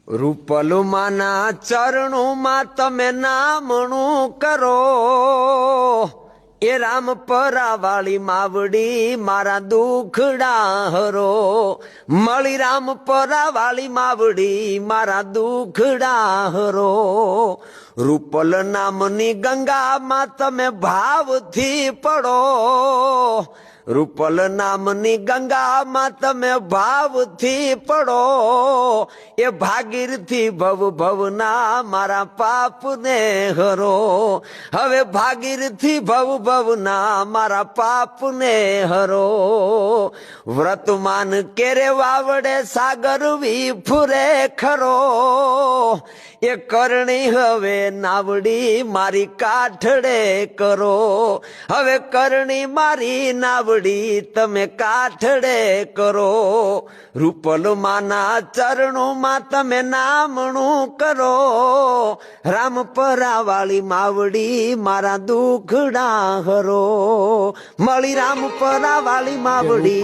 રૂપલમાના ચરણોમાં તમે નામણું કરો, એ રામ પરાવાળી માવડી મારા દુખડા હરો. મળી રામ પરાવાળી માવડી મારા દુખડા હરો. રૂપલ નામની ગંગામાં તમે ભાવથી પડો, રૂપલ નામની ગંગામાં તમે ભાવથી પડો. એ ભાગીરથી ભવ ભવના મારા પાપને હરો. હવે ભાગીરથી ભવ ભવના મારા પાપને હરો. વ્રતમાન કેરે વાવડે સાગર વિફુરે ખરો, એ કરણી હવે નાવડી મારી કાઠડે કરો. હવે કરણી મારી નાવડી તમે કાઠડે કરો. રૂપલમાના ચરણોમાં તમે નામણું કરો, રામ પરાવાળી માવડી મારા દુખડા હરો. મળી રામ પરાવાળી માવડી